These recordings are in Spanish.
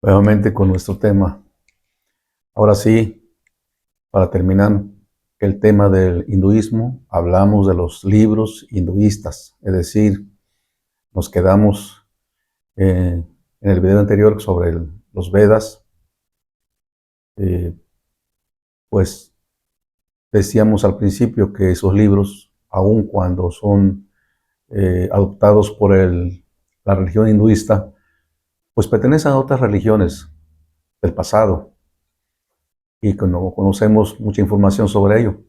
Nuevamente con nuestro tema. Ahora sí, para terminar el tema del hinduismo, hablamos de los libros hinduistas, es decir, nos quedamos en el video anterior sobre los Vedas, eh, pues decíamos al principio que esos libros, aun cuando son adoptados por la religión hinduista, pues pertenecen a otras religiones del pasado y que no conocemos mucha información sobre ello.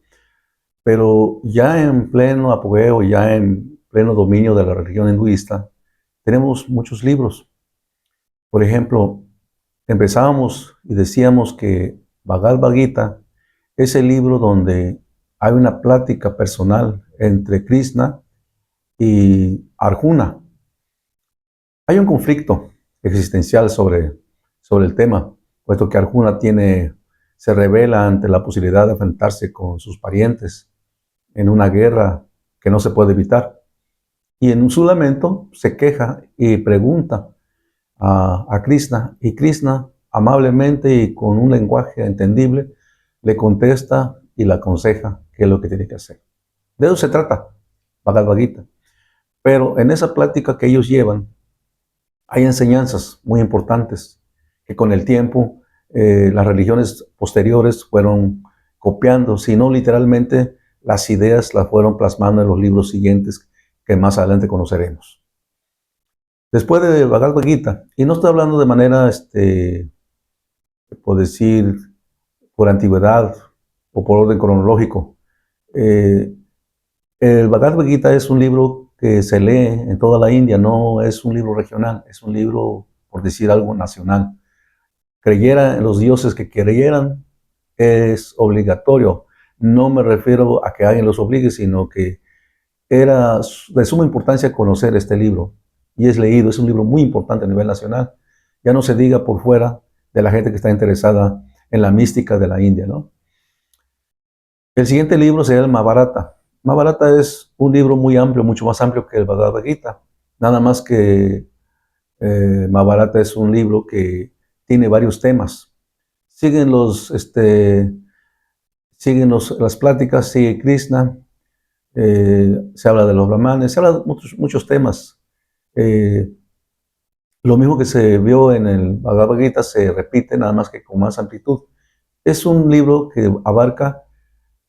Pero ya en pleno apogeo, ya en pleno dominio de la religión hinduista, tenemos muchos libros. Por ejemplo, empezábamos y decíamos que Bhagavad Gita es el libro donde hay una plática personal entre Krishna y Arjuna. Hay un conflicto existencial sobre el tema, puesto que Arjuna se revela ante la posibilidad de enfrentarse con sus parientes en una guerra que no se puede evitar. Y en su lamento se queja y pregunta a Krishna, y Krishna amablemente y con un lenguaje entendible le contesta y le aconseja qué es lo que tiene que hacer. De eso se trata Bhagavad Gita. Pero en esa plática que ellos llevan hay enseñanzas muy importantes que con el tiempo las religiones posteriores fueron copiando, si no literalmente las ideas las fueron plasmando en los libros siguientes que más adelante conoceremos. Después de Bhagavad Gita, y no estoy hablando de manera, por decir, por antigüedad o por orden cronológico, el Bhagavad Gita es un libro que se lee en toda la India, no es un libro regional, es un libro, por decir algo, nacional. Creyera en los dioses que creyeran, es obligatorio. No me refiero a que alguien los obligue, sino que era de suma importancia conocer este libro. Y es leído, es un libro muy importante a nivel nacional. Ya no se diga por fuera de la gente que está interesada en la mística de la India, ¿no? El siguiente libro sería el Mahabharata. Mahabharata es un libro muy amplio, mucho más amplio que el Bhagavad Gita. Nada más que Mahabharata es un libro que tiene varios temas. Siguen las pláticas, sigue Krishna, se habla de los brahmanes, se habla de muchos temas. Lo mismo que se vio en el Bhagavad Gita se repite, nada más que con más amplitud. Es un libro que abarca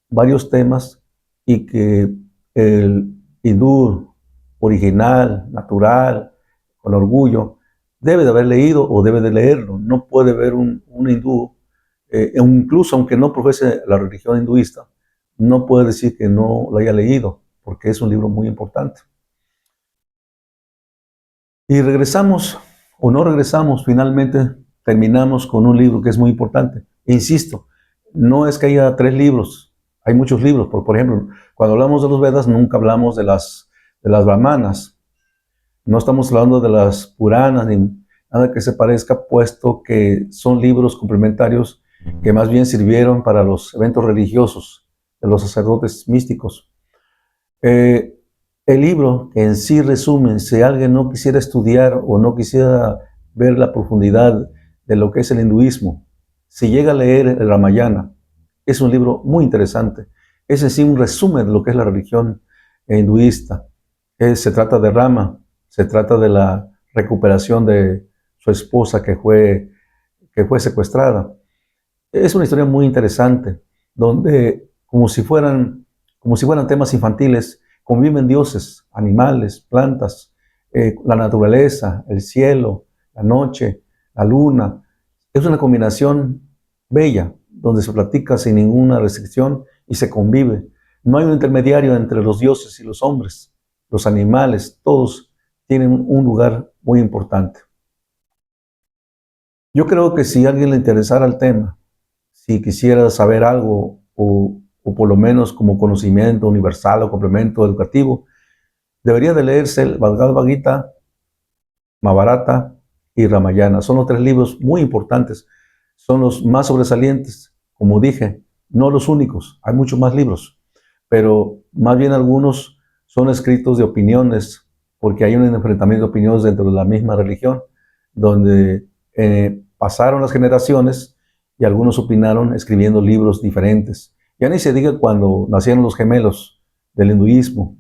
varios temas y que el hindú original, natural, con orgullo, debe de haber leído o debe de leerlo. No puede ver un hindú, incluso aunque no profese la religión hinduista, no puede decir que no lo haya leído, porque es un libro muy importante. Y regresamos, o no regresamos, finalmente terminamos con un libro que es muy importante. E insisto, no es que haya 3 libros, hay muchos libros. Por ejemplo, cuando hablamos de los Vedas, nunca hablamos de las Brahmanas. No estamos hablando de las Puranas, ni nada que se parezca, puesto que son libros complementarios que más bien sirvieron para los eventos religiosos de los sacerdotes místicos. El libro en sí resume, si alguien no quisiera estudiar o no quisiera ver la profundidad de lo que es el hinduismo, si llega a leer el Ramayana, es un libro muy interesante. Es en sí un resumen de lo que es la religión hinduista. Se trata de Rama, se trata de la recuperación de su esposa que fue secuestrada. Es una historia muy interesante, donde como si fueran temas infantiles, conviven dioses, animales, plantas, la naturaleza, el cielo, la noche, la luna. Es una combinación bella, donde se platica sin ninguna restricción y se convive. No hay un intermediario entre los dioses y los hombres. Los animales, todos tienen un lugar muy importante. Yo creo que si a alguien le interesara el tema, si quisiera saber algo o por lo menos como conocimiento universal o complemento educativo, debería de leerse el Bhagavad Gita, Mahabharata y Ramayana. Son los 3 libros muy importantes, son los más sobresalientes, como dije, no los únicos, hay muchos más libros, pero más bien algunos son escritos de opiniones, porque hay un enfrentamiento de opiniones dentro de la misma religión, donde pasaron las generaciones y algunos opinaron escribiendo libros diferentes. Ya ni se diga cuando nacieron los gemelos del hinduismo,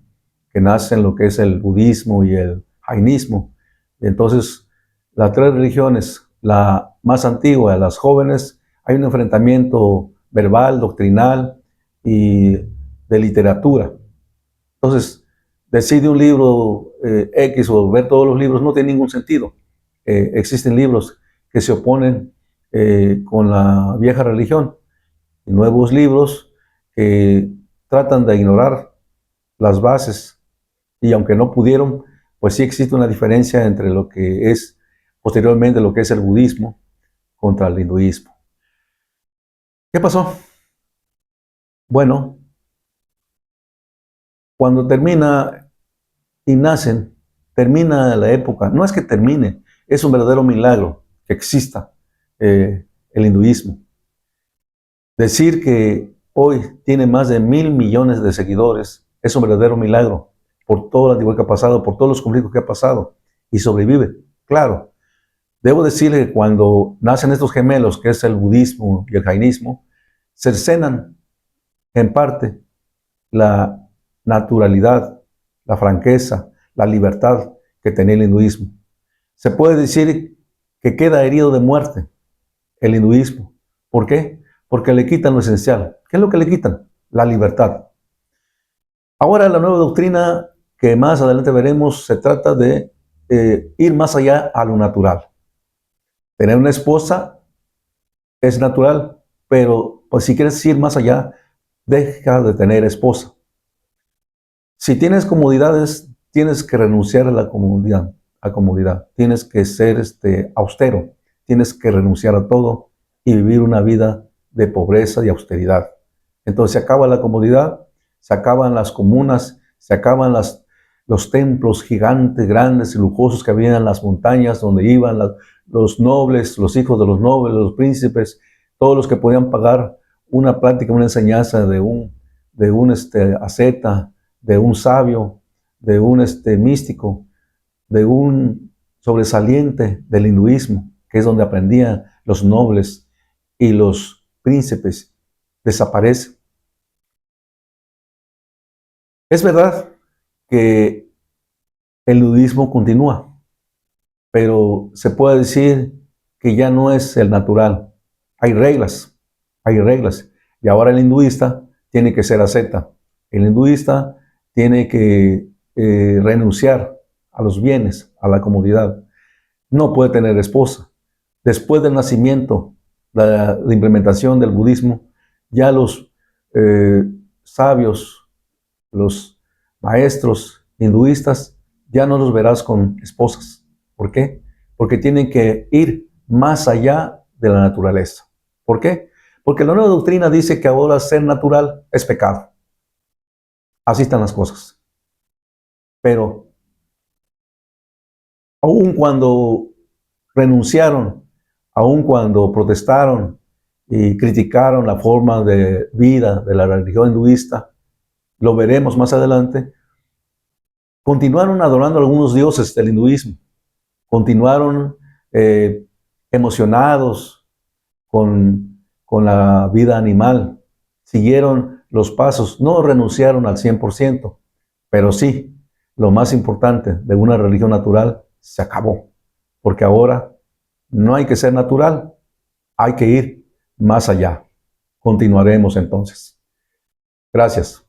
que nacen lo que es el budismo y el jainismo. Entonces, las tres religiones, la más antigua, las jóvenes, hay un enfrentamiento verbal, doctrinal y de literatura. Entonces, decide un libro X o ver todos los libros no tiene ningún sentido. Existen libros que se oponen con la vieja religión y nuevos libros que tratan de ignorar las bases y aunque no pudieron, pues sí existe una diferencia entre lo que es posteriormente lo que es el budismo contra el hinduismo. ¿Qué pasó? Bueno, cuando termina y nacen, termina la época. No es que termine, es un verdadero milagro que exista el hinduismo. Decir que hoy tiene más de 1.000 millones de seguidores es un verdadero milagro por todo el antiguo que ha pasado, por todos los conflictos que ha pasado y sobrevive. Claro, debo decirle que cuando nacen estos gemelos, que es el budismo y el jainismo, cercenan en parte la naturalidad, la franqueza, la libertad que tenía el hinduismo. Se puede decir que queda herido de muerte el hinduismo. ¿Por qué? Porque le quitan lo esencial. ¿Qué es lo que le quitan? La libertad. Ahora la nueva doctrina que más adelante veremos se trata de ir más allá a lo natural. Tener una esposa es natural, pero pues, si quieres ir más allá, deja de tener esposa. Si tienes comodidades, tienes que renunciar a la comodidad. Tienes que ser austero. Tienes que renunciar a todo y vivir una vida de pobreza y austeridad. Entonces se acaba la comodidad, se acaban las comunas, se acaban los templos gigantes, grandes y lujosos que había en las montañas donde iban los nobles, los hijos de los nobles, los príncipes, todos los que podían pagar una plática, una enseñanza de un asceta, de un sabio, de un místico, de un sobresaliente del hinduismo, que es donde aprendían los nobles y los príncipes, desaparece. Es verdad que el hinduismo continúa, pero se puede decir que ya no es el natural. Hay reglas, y ahora el hinduista tiene que ser asceta. El hinduista tiene que renunciar a los bienes, a la comodidad. No puede tener esposa. Después del nacimiento, la implementación del budismo, ya los sabios, los maestros hinduistas, ya no los verás con esposas. ¿Por qué? Porque tienen que ir más allá de la naturaleza. ¿Por qué? Porque la nueva doctrina dice que ahora ser natural es pecado. Así están las cosas. Pero aun cuando renunciaron, aun cuando protestaron y criticaron la forma de vida de la religión hinduista, lo veremos más adelante, continuaron adorando a algunos dioses del hinduismo, continuaron emocionados con la vida animal, siguieron los pasos, no renunciaron al 100%, pero sí, lo más importante de una religión natural se acabó, porque ahora no hay que ser natural, hay que ir más allá. Continuaremos entonces. Gracias.